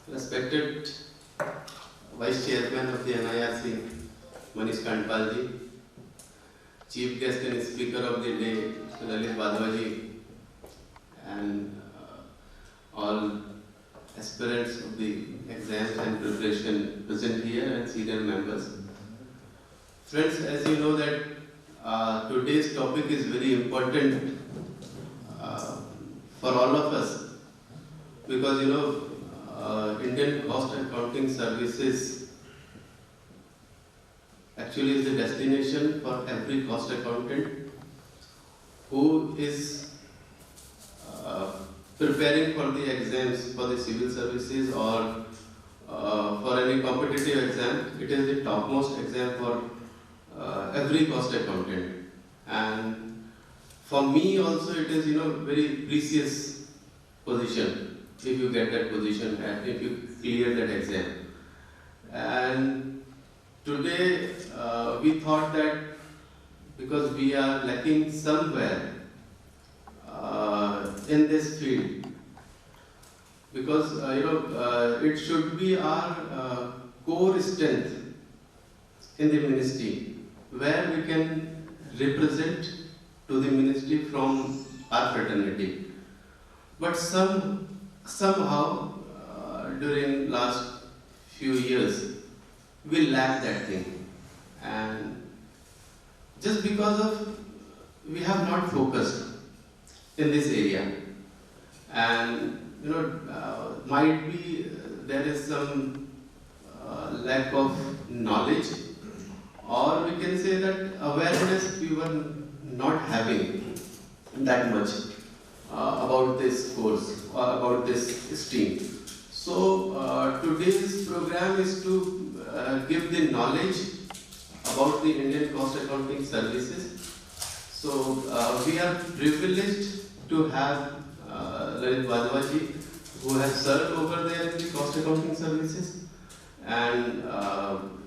Respected Vice Chairman of the NIRC, Manish Kandpal ji, Chief Guest and Speaker of the Day, Mr. Lalit Vadhva ji, and all aspirants of the exams and preparation present here and senior members. Friends, as you know that today's topic is very important for all of us because Indian Cost Accounting Services actually is the destination for every cost accountant who is preparing for the exams for the civil services or for any competitive exam. It is the topmost exam for every cost accountant, and for me also it is very precious position if you get that position and if you clear that exam. And today we thought that because we are lacking somewhere in this field, because it should be our core strength in the ministry, where we can represent to the ministry from our fraternity. But somehow during last few years we lack that thing, and just because of we have not focused in this area, and might be there is some lack of knowledge, or we can say that awareness we were not having that much about this course or about this stream. So today's program is to give the knowledge about the Indian Cost Accounting Services. So we are privileged to have Lalit Vadhva ji, who has served over there in the Cost Accounting Services, and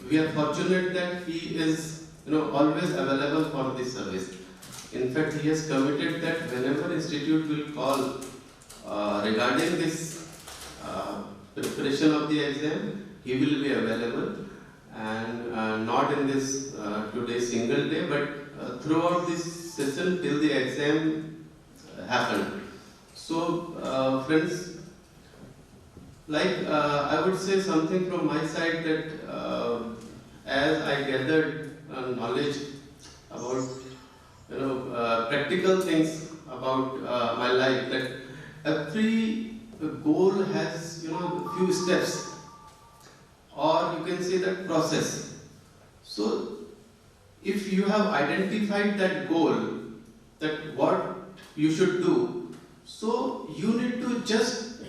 we are fortunate that he is always available for this service. In fact, he has committed that whenever institute will call regarding this preparation of the exam, he will be available, and not in this today single day, but throughout this session till the exam happened. So friends, I would say something from my side that as I gathered knowledge about practical things about my life, that every goal has few steps, or you can say that process. So if you have identified that goal, that what you should do, so you need to just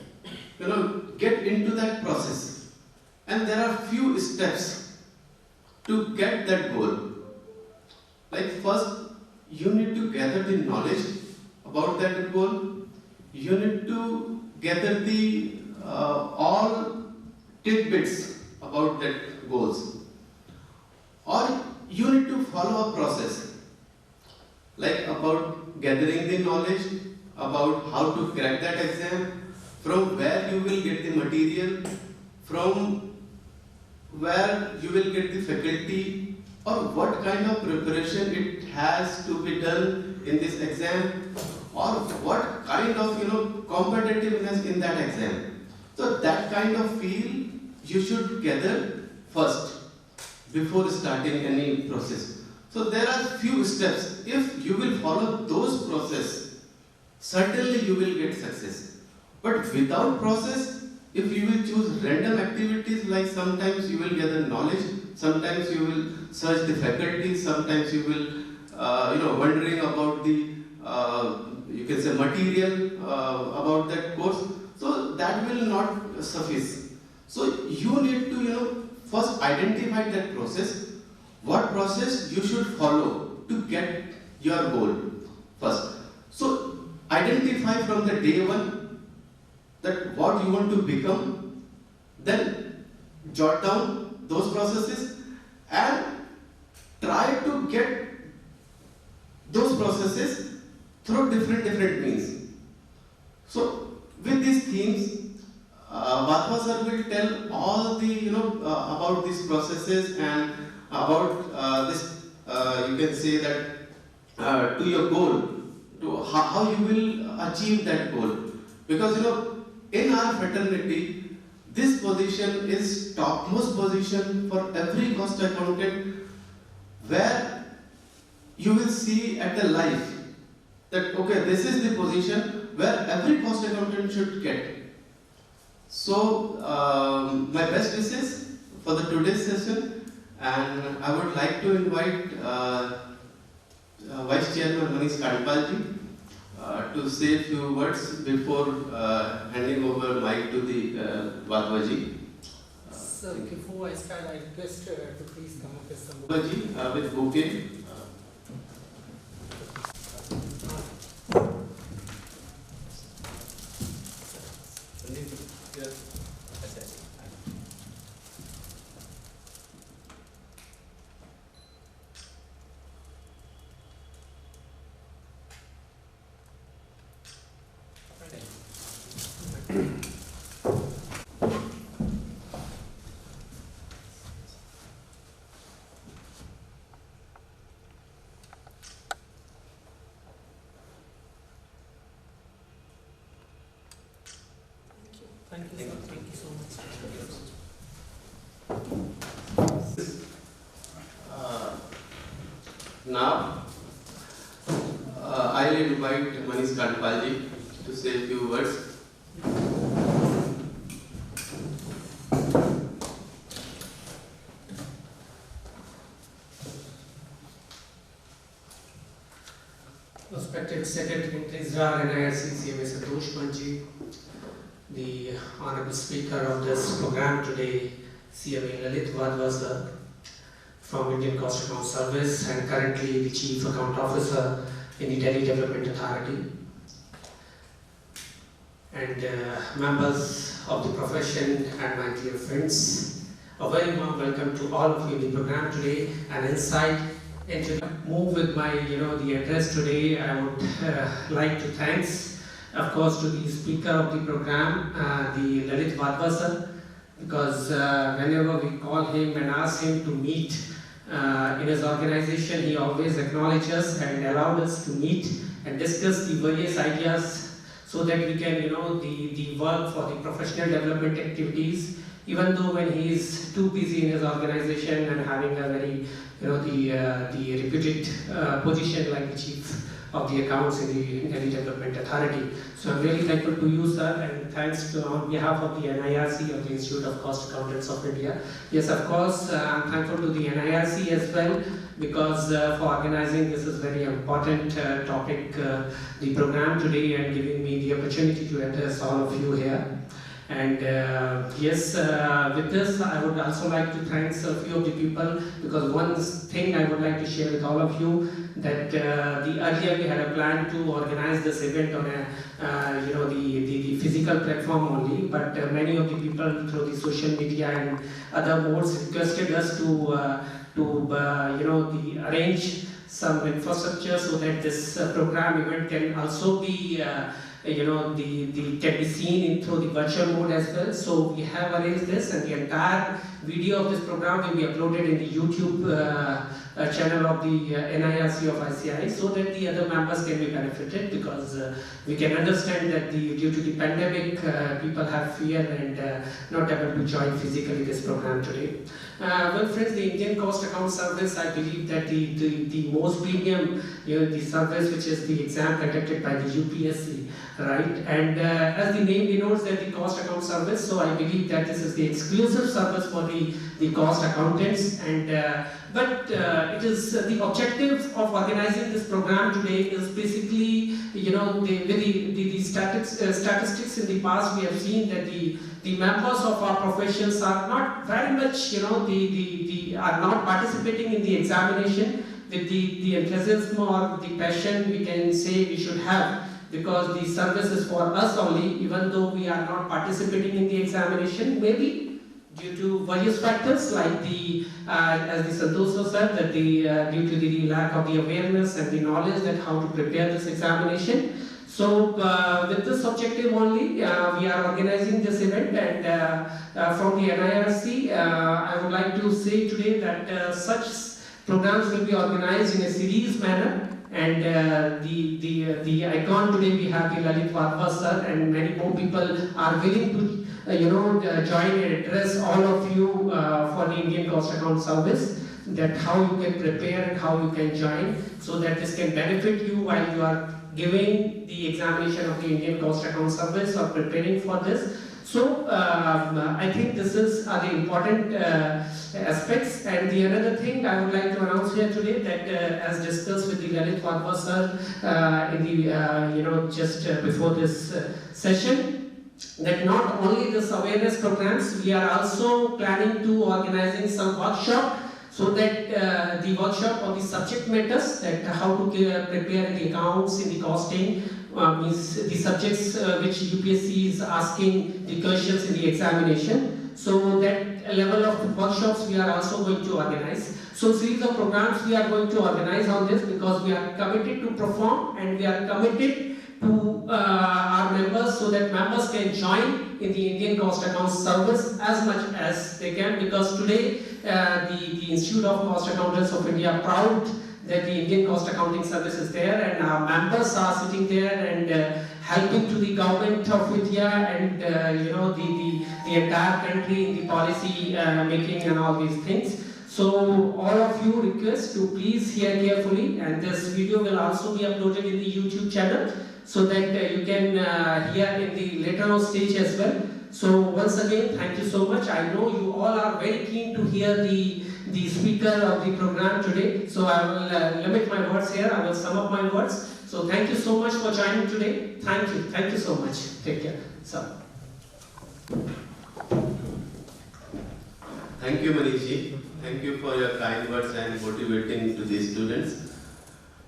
get into that process, and there are few steps to get that goal. Like first, you need to gather the knowledge about that goal. You need to gather the all tidbits about that goals, or you need to follow a process, like about gathering the knowledge about how to crack that exam, from where you will get the material, from where you will get the faculty, or what kind of preparation it has to be done in this exam, or what kind of competitiveness in that exam. So that kind of feel you should gather first before starting any process. So there are few steps. If you will follow those process, certainly you will get success. But without process, if you will choose random activities, like sometimes you will gather knowledge, sometimes you will search the faculty, sometimes you will wondering about the you can say material about that course, so that will not suffice. So you need to first identify that process, what process you should follow to get your goal first. So identify from the day one that what you want to become, then jot down those processes and try to get those processes through different means. So with these themes, Vatva sir will tell all the about these processes and about this. You can say that to your goal, to how you will achieve that goal. Because in our fraternity, this position is topmost position for every cost accountant, where you will see at the life that okay, this is the position where every cost accountant should get. So my best wishes for the today's session, and I would like to invite Vice Chairman Manish Kandpalji to say a few words before handing over mic to the Vatvaji. So before I start, I request to please come up with some Vatvaji with bouquet. Thank you, sir. Thank you so much. Now, I'll invite Manish Kandpalji to say a few words. Respected Secretary Registrar NIRC CMA Santosh Manji, the Honorable Speaker of this program today, CMA Lalit Vatva sir, from Indian Cost Account Service and currently the Chief Account Officer in the Delhi Development Authority, and members of the profession and my dear friends, a very warm welcome to all of you in the program today. And inside into move with my the address today, I would like to thanks of course to the speaker of the program, the Lalit Vatva sir, because whenever we call him and ask him to meet in his organization, he always acknowledges and allowed us to meet and discuss the various ideas so that we can the work for the professional development activities, even though when he is too busy in his organization and having a very the reputed position like the chief of the accounts in the Delhi Development Authority. So I'm really thankful to you, sir, and thanks to on behalf of the NIRC, of the Institute of Cost Accountants of India. Yes, of course, I'm thankful to the NIRC as well, because for organizing this is very important topic, the program today, and giving me the opportunity to address all of you here. And yes, with this, I would also like to thank a few of the people, because one thing I would like to share with all of you, that the earlier we had a plan to organize this event on a the physical platform only, but many of the people through the social media and other modes requested us to arrange some infrastructure so that this program event can also be can be seen through the virtual mode as well. So we have arranged this, and the entire video of this program will be uploaded in the YouTube channel of the NIRC of ICI, so that the other members can be benefited, because we can understand that due to the pandemic, people have fear and not able to join physically this program today. Well, friends, the Indian Cost Account Service, I believe that the most premium, the service which is the exam conducted by the UPSC, right? And as the name denotes that the Cost Account Service, so I believe that this is the exclusive service for the cost accountants. And but it is the objective of organizing this program today is basically, the statistics in the past, we have seen that the members of our professions are not very much, are not participating in the examination with the enthusiasm or the passion we can say we should have, because the service is for us only, even though we are not participating in the examination, maybe due to various factors like as the Santosh said, that due to the lack of the awareness and the knowledge that how to prepare this examination. So with this objective only, we are organizing this event, and from the NIRC, I would like to say today that such programs will be organized in a series manner. And the icon today we have the Lalit Wadhwa sir, and many more people are willing to join and address all of you for the Indian Cost Account Service, that how you can prepare and how you can join, so that this can benefit you while you are giving the examination of the Indian Cost Account Service or preparing for this. So I think this is the important aspects. And the another thing I would like to announce here today, that as discussed with the Lalit Wadhwa sir in the just before this session, that not only this awareness programs, we are also planning to organizing some workshop, so that the workshop of the subject matters, that how to prepare the accounts in the costing, means the subjects which UPSC is asking the questions in the examination. So that level of workshops we are also going to organize. So series of programs we are going to organize on this, because we are committed to perform, and we are committed to our members, so that members can join in the Indian Cost Account Service as much as they can, because today the Institute of Cost Accountants of India are proud that the Indian Cost Accounting Service is there, and our members are sitting there and helping to the government of India and the entire country in the policy making and all these things. So all of you request to please hear carefully, and this video will also be uploaded in the YouTube channel, so that you can hear in the later on stage as well. So once again, thank you so much. I know you all are very keen to hear the speaker of the program today. So I will limit my words here. I will sum up my words. So thank you so much for joining today. Thank you. Thank you so much. Take care. So. Thank you, Manishi. Thank you for your kind words and motivating to the students.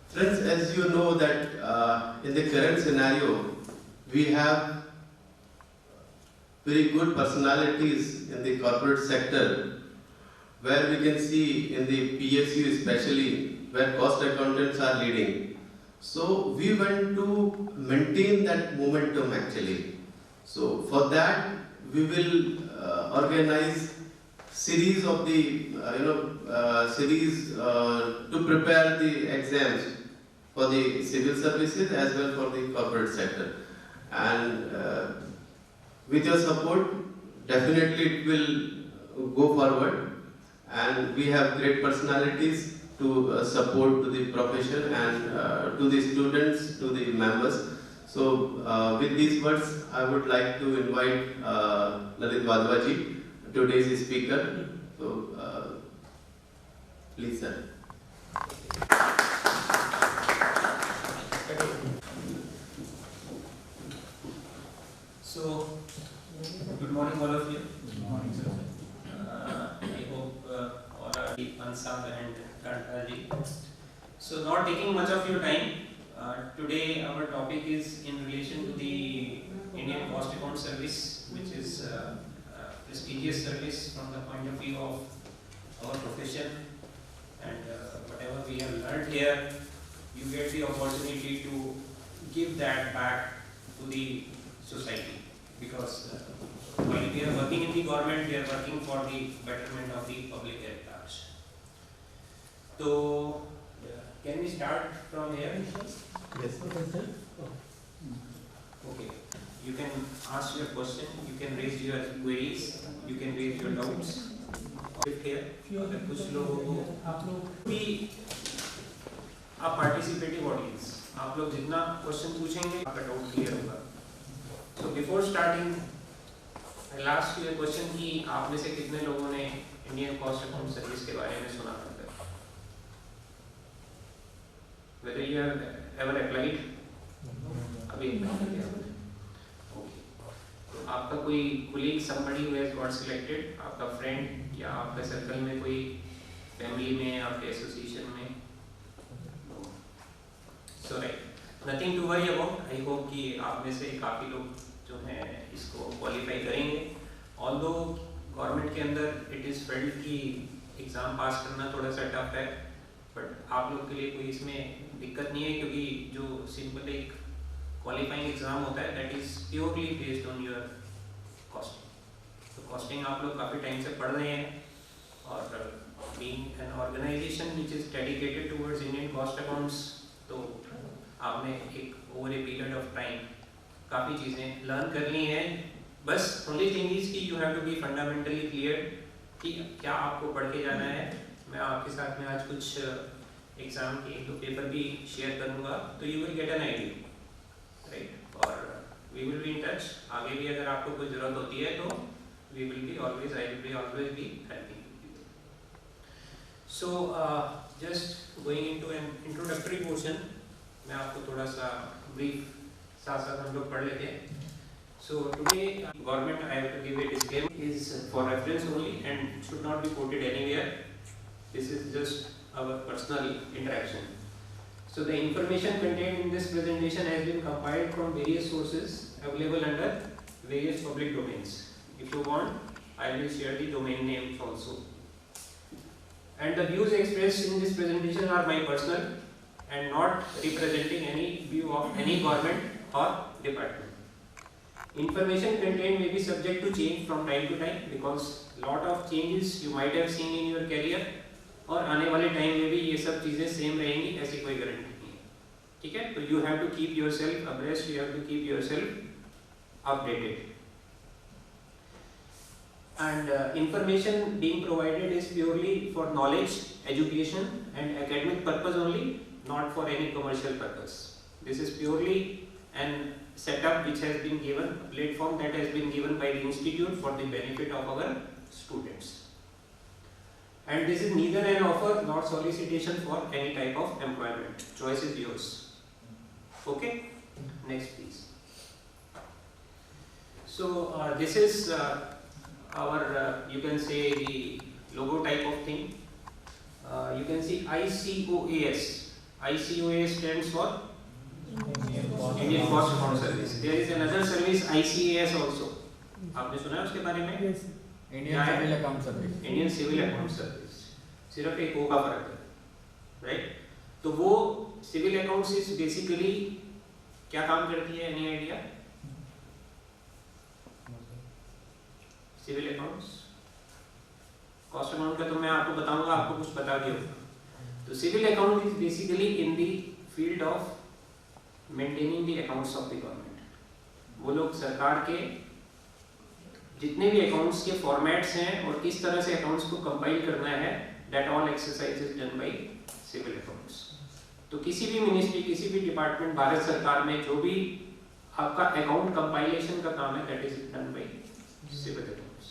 Friends, as you know that in the current scenario, we have very good personalities in the corporate sector, where we can see in the PSU especially, where cost accountants are leading. So we want to maintain that momentum actually. So for that, we will organize series of the series to prepare the exams for the civil services as well for the corporate sector. And with your support, definitely it will go forward. And we have great personalities to support to the profession and to the students, to the members. So with these words, I would like to invite Lalit Wadhwa ji, today's speaker. So please, sir. So, good morning all of you. Good morning, sir. I hope all are Ansab and Kantaji. So, not taking much of your time, today our topic is in relation to the Indian Cost Account Service, which is a prestigious service from the point of view of our profession, and whatever we have learned here, you get the opportunity to give that back to the society, because while we are working in the government, we are working for the betterment of the public at large. So, can we start from here? Yes, sir. Okay. You can ask your question, you can raise your queries, you can raise your doubts. Here, अगर कुछ लोगों को आप लोग भी a participative audience, आप लोग जितना क्वेश्चन पूछेंगे आपका डाउट क्लियर होगा. So before starting, I'll ask you a question कि आप में से कितने लोगों ने इंडियन कॉस्ट अकाउंट सर्विस के बारे में सुना था? Whether you have ever applied? अभी नहीं किया. Okay. तो आपका कोई colleague, somebody who has got selected, आपका friend या आपके सर्कल में कोई फैमिली में, आपके एसोसिएशन में? So right. Nothing to worry about. I hope कि आप में से काफ़ी लोग जो हैं इसको क्वालिफाई करेंगे. Although गवर्नमेंट के अंदर it is felt कि एग्ज़ाम पास करना थोड़ा सा टफ है, बट आप लोग के लिए कोई इसमें दिक्कत नहीं है, क्योंकि जो सिंपल एक क्वालिफाइंग एग्जाम होता है that is purely based on your costing. तो कॉस्टिंग आप लोग काफ़ी टाइम से पढ़ रहे हैं और being an organisation which is dedicated towards Indian cost accounts, तो आपने एक over a period of time काफ़ी चीज़ें लर्न कर ली हैं. बस ओनली थिंग इज कि you have to be fundamentally clear कि क्या आपको पढ़ के जाना है. मैं आपके साथ में आज कुछ एग्जाम के एक दो पेपर भी शेयर करूंगा, तो you will get an idea, right. और we will be in touch. आगे भी अगर आपको कोई ज़रूरत होती है तो we will be always, I will be always be helping you. So just going into an introductory portion, मैं आपको थोड़ा सा ब्रीफ साथ साथ हम लोग पढ़ लेते हैं. So today government, I have to give a disclaimer, is for reference only and should not be quoted anywhere. This is just our personal interaction. So the information contained in this presentation has been compiled from various sources available under various public domains. If you want, I will share the domain names also. And the views expressed in this presentation are my personal and not representing any view of any government or department. Information contained may be subject to change from time to time because lot of changes you might have seen in your career, और आने वाले time में भी ये सब चीज़ें same रहेंगी, ऐसी कोई गारंटी नहीं है. ठीक है, तो you have to keep yourself abreast, you have to keep yourself updated. And information being provided is purely for knowledge, education and academic purpose only, not for any commercial purpose. This is purely an setup which has been given, a platform that has been given by the institute for the benefit of our students. And this is neither an offer nor solicitation for any type of employment. Choice is yours. Okay? Next please. So this is our, you can say the logo type of thing. You can see ICOAS. ICOAS stands for Indian Cost Account Service. There is another service ICAS also. आपने सुना है उसके बारे में? Indian civil account service. Indian civil account service. सिर्फ एक ओ का फर्क है, राइट. तो वो सिविल अकाउंट्स बेसिकली क्या काम करती है? Any idea? Civil accounts, cost account का तो मैं आपको बताऊंगा, आपको कुछ बता दिया होगा. तो civil account is basically in the field of maintaining the accounts of the government. वो लोग सरकार के जितने भी अकाउंट्स के फॉर्मेट्स हैं और किस तरह से अकाउंट्स को कंपाइल करना है, that all exercise is done by civil accounts. तो किसी भी मिनिस्ट्री, किसी भी डिपार्टमेंट, भारत सरकार में जो भी आपका अकाउंट कंपाइलेशन का काम है, that is done by civil accounts.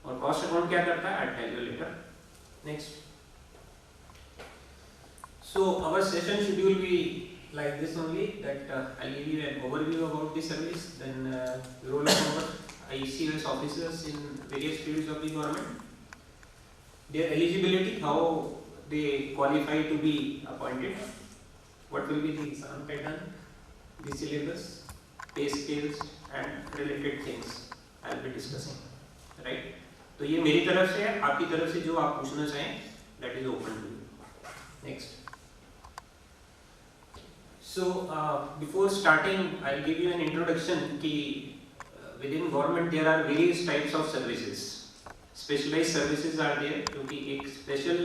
और कॉस्ट अकाउंट क्या करता है? I tell you later. Next. So our session schedule will be like this only, that I'll give you an overview about the service, then role of our ICS officers in various fields of the government, their eligibility, how they qualify to be appointed, what will be the exam pattern, the syllabus, pay scales and related things I'll be discussing, right? तो ये मेरी तरफ से है, आपकी तरफ से जो आप पूछना चाहें, that is open to you. Next. So before starting, I'll give you an introduction कि within government there are various types of services. Specialized services are there, क्योंकि एक special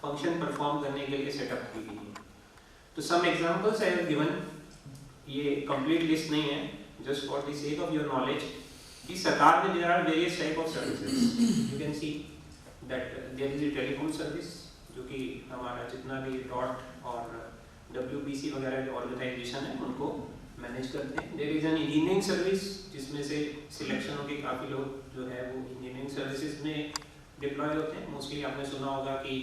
function perform करने के लिए setup की गई है. तो some examples I have given, ये complete list नहीं है, just for the sake of your knowledge, कि सरकार में there are various type of services. You can see that there is a telecom service, जो कि हमारा जितना भी डॉट और WBC वगैरह जो ऑर्गेनाइजेशन है उनको मैनेज करते हैं. There is an engineering service, जिसमें से सिलेक्शन होकर काफ़ी लोग जो है वो इंजीनियरिंग सर्विसेज में डिप्लॉय होते हैं. मोस्टली आपने सुना होगा कि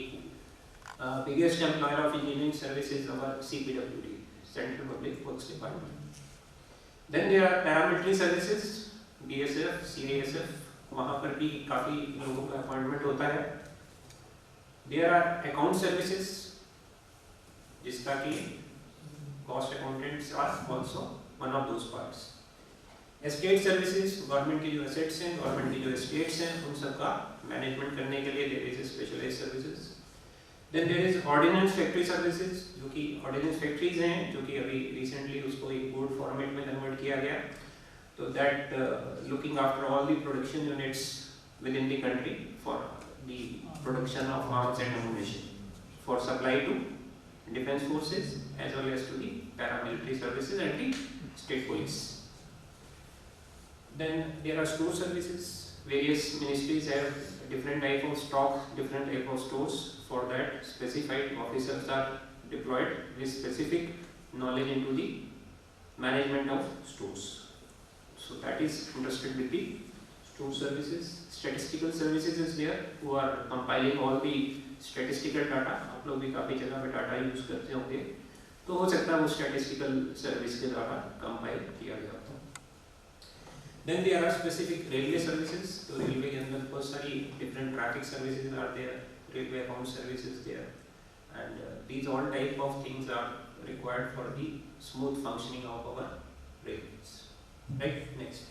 biggest employer of engineering services our CPWD, central public works department. Then there are paramilitary services, BSF, CISF, वहाँ पर भी काफ़ी लोगों का अपॉइंटमेंट होता है. देयर आर अकाउंट सर्विसेज, जिसका कि cost accountants are also one of those parts. Estate services, government के जो एसेट्स हैं, गवर्नमेंट की जो एस्टेट्स हैं, उन सब का मैनेजमेंट करने के लिए there is specialised services. Then there is ordnance factory services, जो कि ऑर्डिनेंस फैक्ट्रीज हैं जो कि अभी रिसेंटली उसको एक बोर्ड फॉर्मेट में कन्वर्ट किया गया, तो that looking after all the production units within the country for the production of arms and ammunition for supply to defence forces as well as to the paramilitary services and the state police. Then there are store services. Various ministries have different type of stock, different type of stores. For that, specified officers are deployed with specific knowledge into the management of stores. So that is interested with the store services. Statistical services is there, who are compiling all the statistical data. आप लोग भी काफी जगह पे data use करते होंगे, तो हो सकता है वो statistical service के द्वारा कंपाइल किया गया हो. Then there are specific railway services. तो रेलवे के अंदर बहुत सारी different traffic services are there, railway account services there, and these all type of things are required for the smooth functioning of our railways. Right? Next.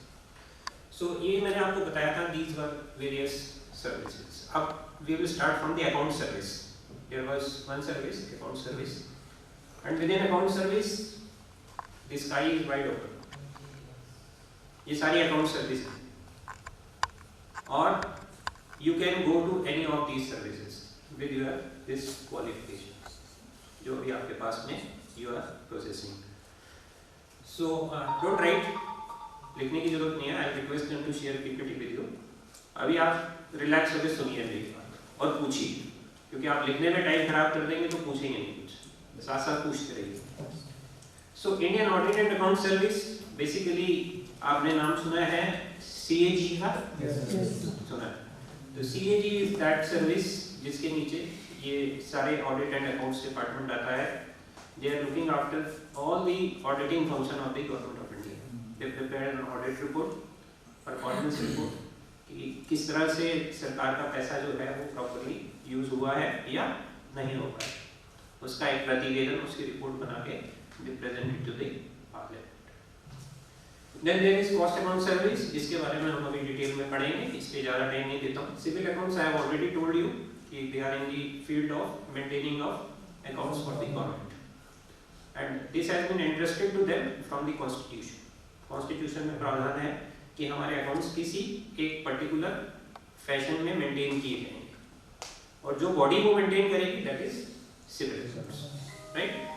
So ये मैंने आपको बताया था, these were various services. अब we will start from the account service. There was one service, account service, and within account service, the sky is wide open. ये सारी account service है, और you can go to any of these services with your this qualifications जो अभी आपके पास में you are processing. So don't write, लिखने की जरूरत नहीं है. I request them to share PPT with you. अभी आप रिलैक्स होकर सुनिए मेरी बात और पूछिए, क्योंकि आप लिखने में टाइम खराब कर देंगे तो पूछेंगे नहीं कुछ, साथ साथ पूछते रहिए. So Indian audit and account service, basically आपने नाम सुना है CAG का? सुना है. तो CAG इज दैट सर्विस जिसके नीचे ये सारे ऑडिट एंड अकाउंट्स डिपार्टमेंट आता है. They are looking after all the auditing function of the government of India. They prepare an audit report, performance report, कि किस तरह से सरकार का पैसा जो है वो प्रॉपर्ली यूज हुआ है या नहीं हुआ है, उसका एक प्रतिवेदन, उसकी रिपोर्ट बना के they present it to the parliament. Then there is cost account service, जिसके बारे में हम अभी डिटेल में पढ़ेंगे, इसलिए ज़्यादा टाइम नहीं देता हूँ. Civil accounts I have already told you कि they are in the field of maintaining of accounts for the government, and this has been entrusted to them from the constitution. Constitution में प्रावधान है कि हमारे accounts किसी एक particular fashion में maintain किए जाएंगे, और जो body वो maintain करेगी that is civil accounts, right?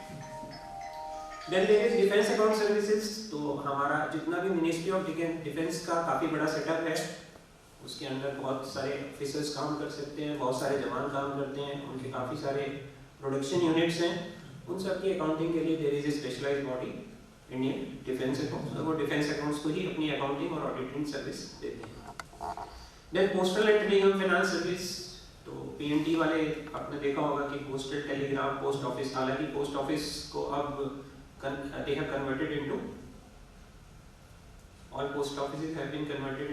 Then there is defence account services. तो हमारा जितना भी मिनिस्ट्री ऑफ डिफेंस का काफ़ी बड़ा सेटअप है, उसके अंदर बहुत सारे ऑफिसर्स काम कर सकते हैं, बहुत सारे जवान काम करते हैं, उनके काफ़ी सारे प्रोडक्शन यूनिट्स हैं. उन सब की अकाउंटिंग के लिए there is a specialised body, Indian defence accounts. तो वो डिफेंस अकाउंट्स को ही अपनी अकाउंटिंग और ऑडिटिंग सर्विस देते हैं. Then postal and telegram finance service. तो PNT वाले आपने देखा होगा कि पोस्टल टेलीग्राम पोस्ट ऑफिस, हालांकि पोस्ट ऑफिस को अब they have converted into, all post offices have been converted